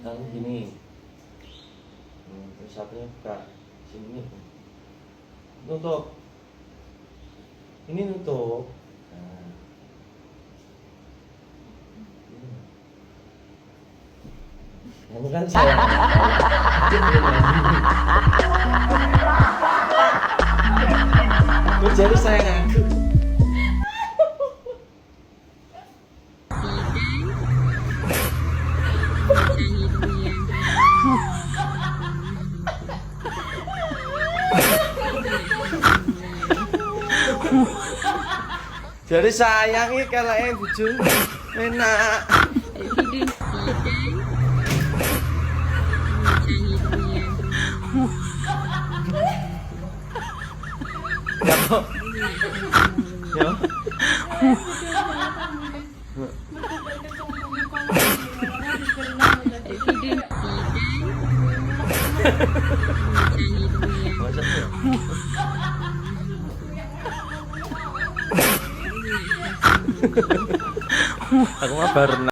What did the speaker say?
Lalu gini. Terus satunya buka sini. Nutup. Ini nutup. Nah. Kamu kan saya. Lu jadi sayang aku. Jadi sayang iki keleke bojone enak. Ya kok. Ya. Aku mah baru